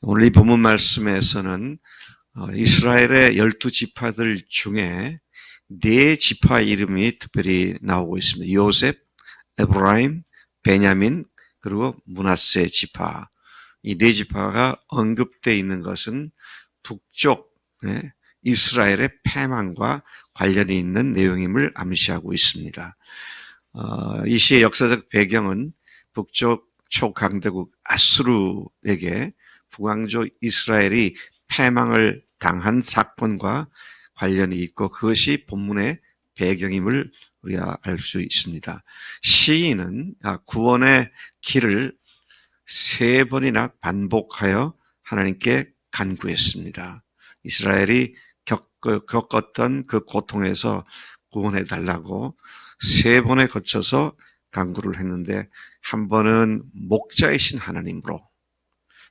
오늘 이 본문 말씀에서는 이스라엘의 12지파들 중에 네 지파 이름이 특별히 나오고 있습니다. 요셉, 에브라임, 베냐민, 그리고 므낫세 지파. 이 네 지파가 언급되어 있는 것은 북쪽 이스라엘의 패망과 관련이 있는 내용임을 암시하고 있습니다. 이 시의 역사적 배경은 북쪽 초강대국 아수르에게 북왕조 이스라엘이 패망을 당한 사건과 관련이 있고 그것이 본문의 배경임을 우리가 알 수 있습니다. 시인은 구원의 길을 3번이나 반복하여 하나님께 간구했습니다. 이스라엘이 겪었던 그 고통에서 구원해 달라고 3번에 거쳐서 간구를 했는데, 한 번은 목자이신 하나님으로,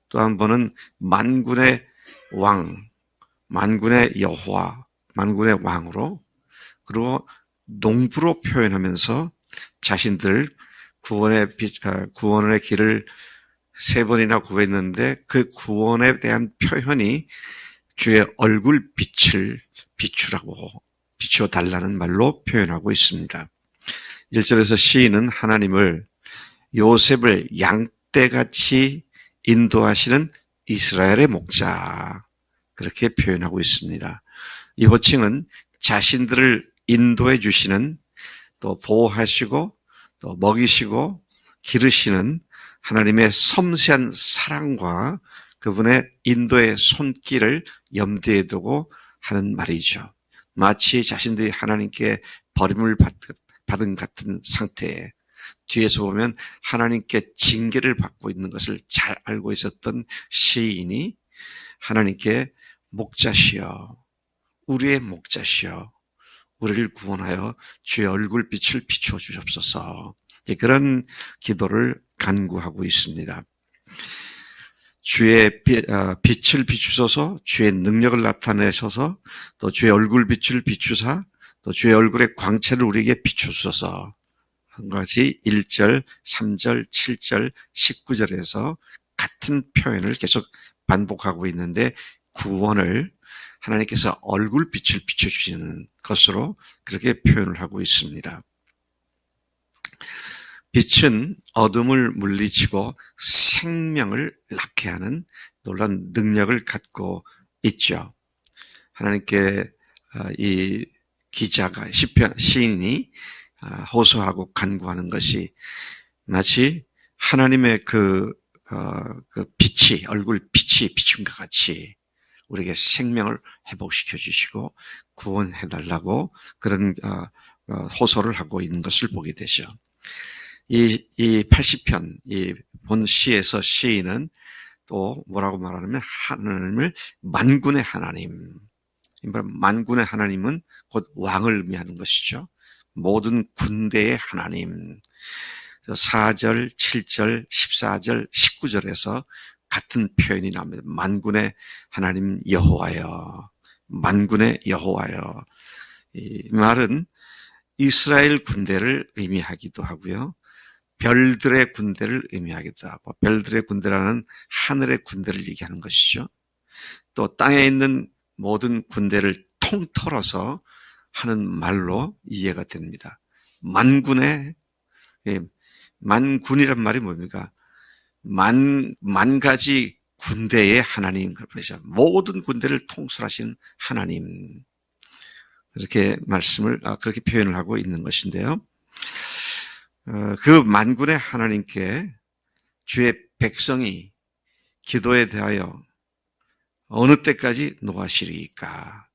또 한 번은 만군의 왕, 만군의 여호와, 만군의 왕으로, 그리고 농부로 표현하면서 자신들 구원의 길을 3번이나 구했는데 그 구원에 대한 표현이 주의 얼굴 빛을 비추어 달라는 말로 표현하고 있습니다. 1절에서 시인은 하나님을 요셉을 양떼같이 인도하시는 이스라엘의 목자, 그렇게 표현하고 있습니다. 이 호칭은 자신들을 인도해 주시는, 또 보호하시고 또 먹이시고 기르시는 하나님의 섬세한 사랑과 그분의 인도의 손길을 염두에 두고 하는 말이죠. 마치 자신들이 하나님께 버림을 받은 같은 상태에, 뒤에서 보면 하나님께 징계를 받고 있는 것을 잘 알고 있었던 시인이 하나님께 목자시여, 우리의 목자시여, 우리를 구원하여 주의 얼굴빛을 비추어 주옵소서, 그런 기도를 간구하고 있습니다. 주의 빛을 비추소서, 주의 능력을 나타내셔서 또 주의 얼굴빛을 비추사 또 주의 얼굴의 광채를 우리에게 비추소서. 한 가지 1절, 3절, 7절, 19절에서 같은 표현을 계속 반복하고 있는데, 구원을 하나님께서 얼굴빛을 비춰주시는 것으로 그렇게 표현을 하고 있습니다. 빛은 어둠을 물리치고 생명을 낳게 하는 놀라운 능력을 갖고 있죠. 하나님께 이 기자가, 시인이 호소하고 간구하는 것이 마치 하나님의 그 빛이, 얼굴 빛이 비춘 것 같이 우리에게 생명을 회복시켜 주시고 구원해 달라고 그런 호소를 하고 있는 것을 보게 되죠. 이 80편, 이 본 시에서 시인은 또 뭐라고 말하냐면 하나님을 만군의 하나님, 만군의 하나님은 곧 왕을 의미하는 것이죠. 모든 군대의 하나님. 4절, 7절, 14절, 19절에서 같은 표현이 나옵니다. 만군의 하나님 여호와여, 만군의 여호와여. 이 말은 이스라엘 군대를 의미하기도 하고요, 별들의 군대를 의미하기도 하고, 별들의 군대라는 하늘의 군대를 얘기하는 것이죠. 또 땅에 있는 모든 군대를 통틀어서 하는 말로 이해가 됩니다. 만군이란 말이 뭡니까? 만 가지 군대의 하나님, 그렇죠. 모든 군대를 통솔하시는 하나님, 그렇게 그렇게 표현을 하고 있는 것인데요. 그 만군의 하나님께 주의 백성이 기도에 대하여 어느 때까지 노하시리까?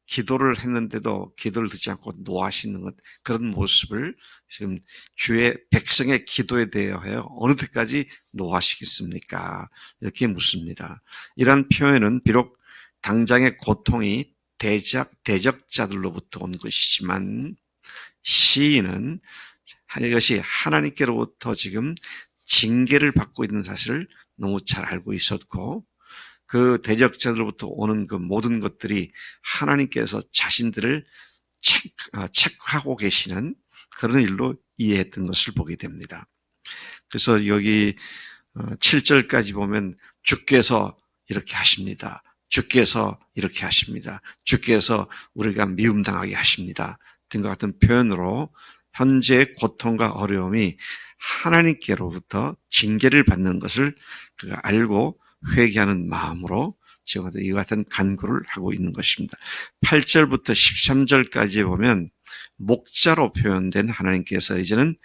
기도를 했는데도 기도를 듣지 않고 노하시는 것, 그런 모습을 지금 주의 백성의 기도에 대하여 어느 때까지 노하시겠습니까? 이렇게 묻습니다. 이러한 표현은 비록 당장의 고통이 대적자들로부터 온 것이지만, 시인은 이것이 하나님께로부터 지금 징계를 받고 있는 사실을 너무 잘 알고 있었고, 그 대적자들로부터 오는 그 모든 것들이 하나님께서 자신들을 체크하고 계시는 그런 일로 이해했던 것을 보게 됩니다. 그래서 여기 7절까지 보면 주께서 이렇게 하십니다. 주께서 이렇게 하십니다. 주께서 우리가 미움당하게 하십니다. 등과 같은 표현으로 현재의 고통과 어려움이 하나님께로부터 징계를 받는 것을 그가 알고 회개하는 마음으로 지금 이와 같은 간구를 하고 있는 것입니다. 8절부터 13절까지 보면 목자로 표현된 하나님께서 이제는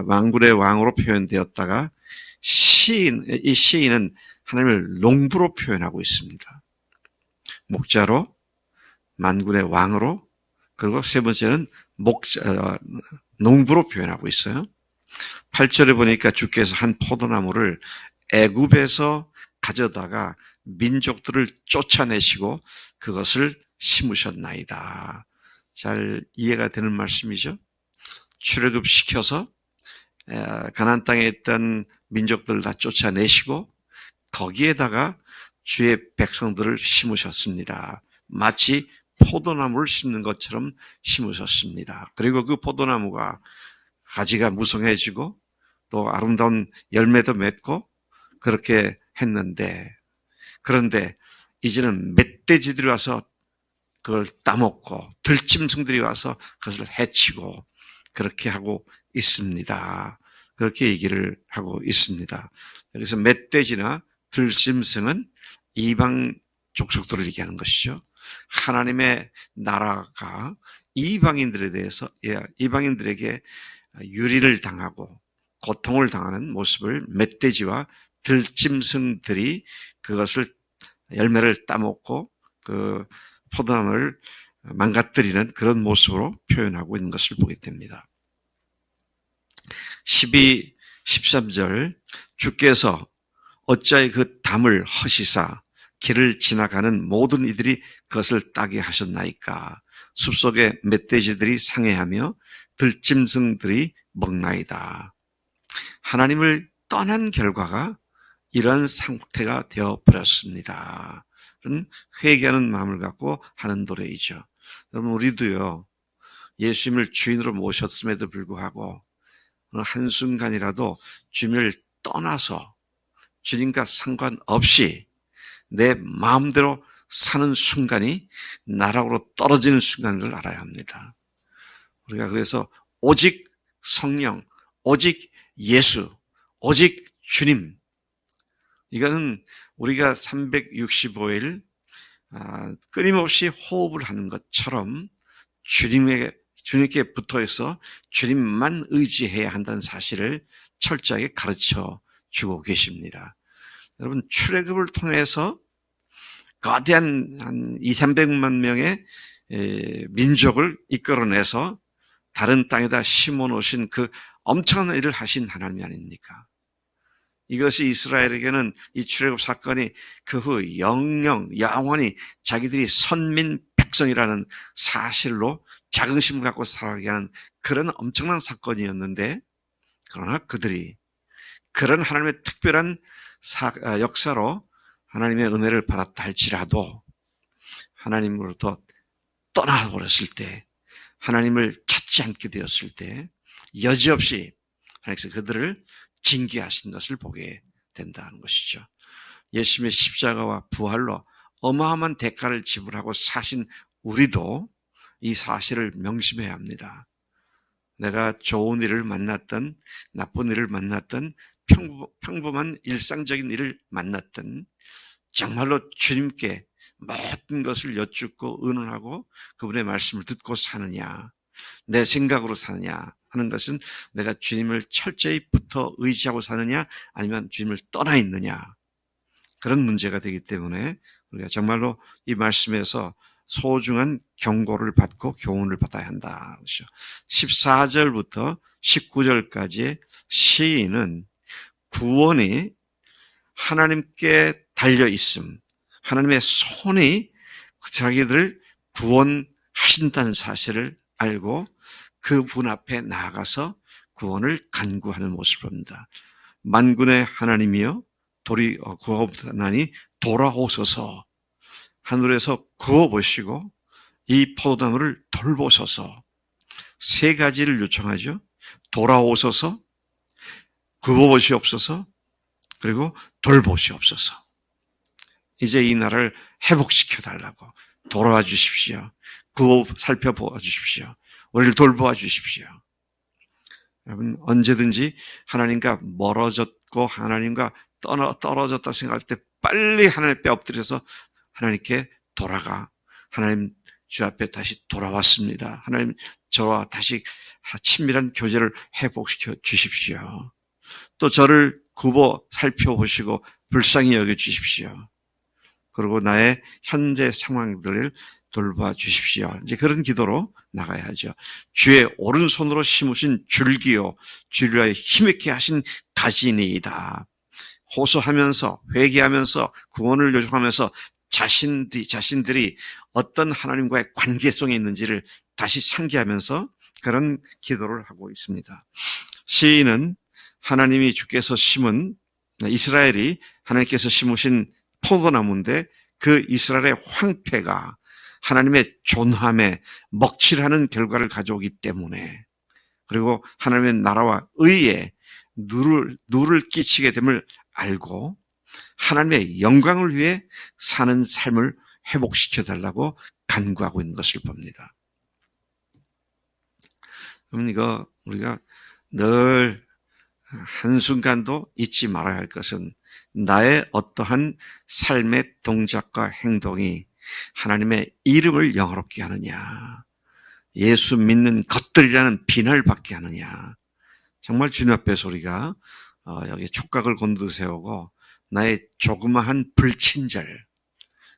만군의 왕으로 표현되었다가 이 시인은 하나님을 농부로 표현하고 있습니다. 목자로, 만군의 왕으로, 그리고 세 번째는 농부로 표현하고 있어요. 8절에 보니까 주께서 한 포도나무를 애굽에서 가져다가 민족들을 쫓아내시고 그것을 심으셨나이다. 잘 이해가 되는 말씀이죠. 출애굽시켜서 가나안 땅에 있던 민족들을 다 쫓아내시고 거기에다가 주의 백성들을 심으셨습니다. 마치 포도나무를 심는 것처럼 심으셨습니다. 그리고 그 포도나무가 가지가 무성해지고 또 아름다운 열매도 맺고 그렇게 했는데, 그런데 이제는 멧돼지들이 와서 그걸 따먹고 들짐승들이 와서 그것을 해치고 그렇게 하고 있습니다. 그렇게 얘기를 하고 있습니다. 그래서 멧돼지나 들짐승은 이방 족속들을 얘기하는 것이죠. 하나님의 나라가 이방인들에 대해서, 이방인들에게 유리를 당하고 고통을 당하는 모습을 멧돼지와 들짐승들이 그것을 열매를 따먹고 그 포도나무를 망가뜨리는 그런 모습으로 표현하고 있는 것을 보게 됩니다. 12, 13절 주께서 어찌하여 그 담을 허시사 길을 지나가는 모든 이들이 그것을 따게 하셨나이까. 숲속에 멧돼지들이 상해하며 들짐승들이 먹나이다. 하나님을 떠난 결과가 이런 상태가 되어버렸습니다. 회개하는 마음을 갖고 하는 노래이죠. 여러분, 우리도요, 예수님을 주인으로 모셨음에도 불구하고 한순간이라도 주님을 떠나서 주님과 상관없이 내 마음대로 사는 순간이 나락으로 떨어지는 순간인 걸 알아야 합니다. 우리가 그래서 오직 성령, 오직 예수, 오직 주님, 이거는 우리가 365일 끊임없이 호흡을 하는 것처럼 주님께 붙어있어 주님만 의지해야 한다는 사실을 철저하게 가르쳐 주고 계십니다. 여러분, 출애굽을 통해서 거대한 한 200~300만 명의 민족을 이끌어내서 다른 땅에다 심어놓으신 그 엄청난 일을 하신 하나님이 아닙니까? 이것이 이스라엘에게는 이 출애굽 사건이 그 후 영원히 자기들이 선민 백성이라는 사실로 자긍심을 갖고 살아가게 하는 그런 엄청난 사건이었는데, 그러나 그들이 그런 하나님의 특별한 역사로 하나님의 은혜를 받았다 할지라도 하나님으로부터 떠나버렸을 때, 하나님을 찾지 않게 되었을 때 여지없이 하나님께서 그들을 징계하신 것을 보게 된다는 것이죠. 예수님의 십자가와 부활로 어마어마한 대가를 지불하고 사신 우리도 이 사실을 명심해야 합니다. 내가 좋은 일을 만났던 나쁜 일을 만났던 평범한 일상적인 일을 만났던 정말로 주님께 모든 것을 여쭙고 의논하고 그분의 말씀을 듣고 사느냐, 내 생각으로 사느냐 하는 것은 내가 주님을 철저히 붙어 의지하고 사느냐 아니면 주님을 떠나 있느냐, 그런 문제가 되기 때문에 우리가 정말로 이 말씀에서 소중한 경고를 받고 교훈을 받아야 한다. 14절부터 19절까지의 시인은 구원이 하나님께 달려있음, 하나님의 손이 자기들을 구원하신다는 사실을 알고 그분 앞에 나아가서 구원을 간구하는 모습을 봅니다. 만군의 하나님이여 구하옵나니 돌아오소서, 하늘에서 구워보시고 이 포도나무를 돌보소서. 세 가지를 요청하죠. 돌아오소서, 구워보시옵소서, 그리고 돌보시옵소서. 이제 이 나라를 회복시켜 달라고 돌아와 주십시오. 구호 살펴보아 주십시오. 우리를 돌보아 주십시오. 여러분, 언제든지 하나님과 멀어졌고 하나님과 떨어졌다 생각할 때 빨리 하나님 뼈 엎드려서 하나님께 돌아가. 하나님 주 앞에 다시 돌아왔습니다. 하나님 저와 다시 친밀한 교제를 회복시켜 주십시오. 또 저를 굽어 살펴보시고 불쌍히 여겨 주십시오. 그리고 나의 현재 상황들을 돌봐 주십시오. 이제 그런 기도로 나가야죠. 주의 오른손으로 심으신 줄기요 주를 힘있게 하신 가지니이다. 호소하면서 회개하면서 구원을 요청하면서 자신들이 어떤 하나님과의 관계성이 있는지를 다시 상기하면서 그런 기도를 하고 있습니다. 시인은 하나님이 주께서 심은 이스라엘이 하나님께서 심으신 포도나무인데 그 이스라엘의 황폐가 하나님의 존함에 먹칠하는 결과를 가져오기 때문에 그리고 하나님의 나라와 의에 누를 끼치게 됨을 알고 하나님의 영광을 위해 사는 삶을 회복시켜 달라고 간구하고 있는 것을 봅니다. 그러면 이거 우리가 늘 한순간도 잊지 말아야 할 것은 나의 어떠한 삶의 동작과 행동이 하나님의 이름을 영화롭게 하느냐, 예수 믿는 것들이라는 비난을 받게 하느냐. 정말 주님 앞에서 우리가 여기 촉각을 곤두세우고 나의 조그마한 불친절,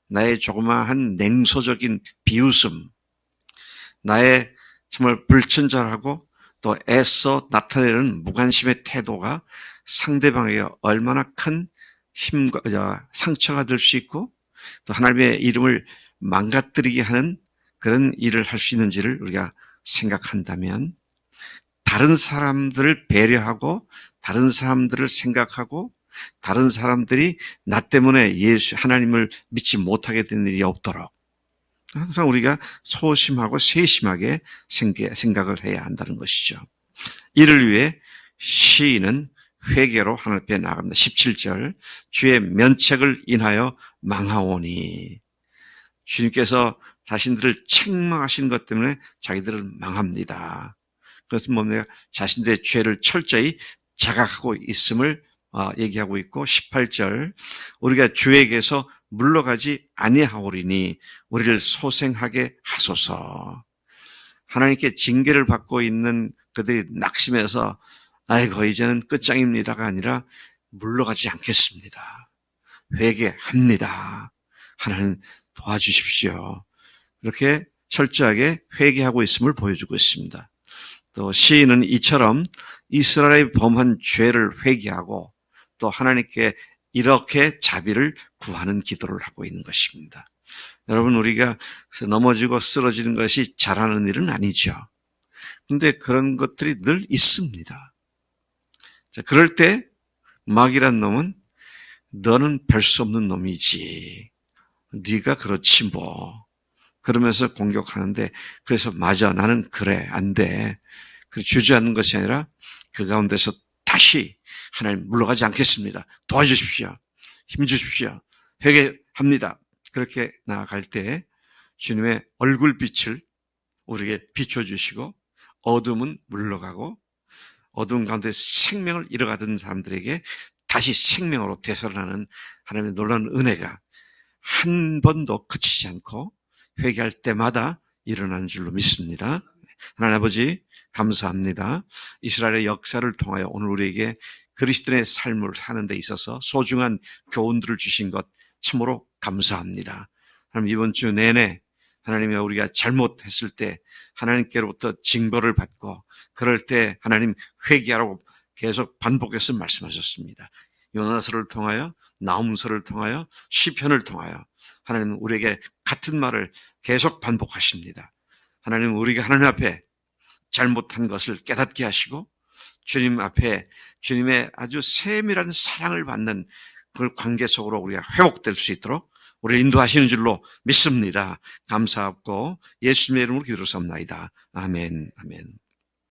나의 조그마한 냉소적인 비웃음, 나의 정말 불친절하고 또 애써 나타내는 무관심의 태도가 상대방에게 얼마나 큰 힘과 상처가 될 수 있고 또 하나님의 이름을 망가뜨리게 하는 그런 일을 할 수 있는지를 우리가 생각한다면 다른 사람들을 배려하고 다른 사람들을 생각하고 다른 사람들이 나 때문에 하나님을 믿지 못하게 되는 일이 없도록 항상 우리가 소심하고 세심하게 생각을 해야 한다는 것이죠. 이를 위해 시인은 회개로 하나님 앞에 나갑니다. 17절 주의 면책을 인하여 망하오니 주님께서 자신들을 책망하신 것 때문에 자기들은 망합니다. 그것은 뭡니까? 자신들의 죄를 철저히 자각하고 있음을 얘기하고 있고 18절 우리가 주에게서 물러가지 아니하오리니 우리를 소생하게 하소서. 하나님께 징계를 받고 있는 그들이 낙심해서 아이고 이제는 끝장입니다가 아니라 물러가지 않겠습니다. 회개합니다. 하나님 도와주십시오. 이렇게 철저하게 회개하고 있음을 보여주고 있습니다. 또 시인은 이처럼 이스라엘이 범한 죄를 회개하고 또 하나님께 이렇게 자비를 구하는 기도를 하고 있는 것입니다. 여러분 우리가 넘어지고 쓰러지는 것이 잘하는 일은 아니죠. 그런데 그런 것들이 늘 있습니다. 자, 그럴 때 마귀란 놈은 너는 별 수 없는 놈이지. 네가 그렇지 뭐. 그러면서 공격하는데 그래서 맞아 나는 그래 안 돼. 주저하는 것이 아니라 그 가운데서 다시 하나님 물러가지 않겠습니다. 도와주십시오. 힘 주십시오. 회개합니다. 그렇게 나아갈 때 주님의 얼굴빛을 우리에게 비춰주시고 어둠은 물러가고 어두운 가운데 생명을 잃어가던 사람들에게 다시 생명으로 되살아나는 하나님의 놀라운 은혜가 한 번도 그치지 않고 회개할 때마다 일어나는 줄로 믿습니다. 하나님 아버지 감사합니다. 이스라엘의 역사를 통하여 오늘 우리에게 그리스도인의 삶을 사는 데 있어서 소중한 교훈들을 주신 것 참으로 감사합니다. 하나님 이번 주 내내 하나님이 우리가 잘못했을 때 하나님께로부터 징벌을 받고 그럴 때 하나님 회개하라고 계속 반복해서 말씀하셨습니다. 요나서를 통하여 나훔서를 통하여 시편을 통하여 하나님은 우리에게 같은 말을 계속 반복하십니다. 하나님 우리가 하나님 앞에 잘못한 것을 깨닫게 하시고 주님 앞에 주님의 아주 세밀한 사랑을 받는 그 관계 속으로 우리가 회복될 수 있도록 우리를 인도하시는 줄로 믿습니다. 감사하고 예수님의 이름으로 기도를 삼나이다. 아멘. 아멘.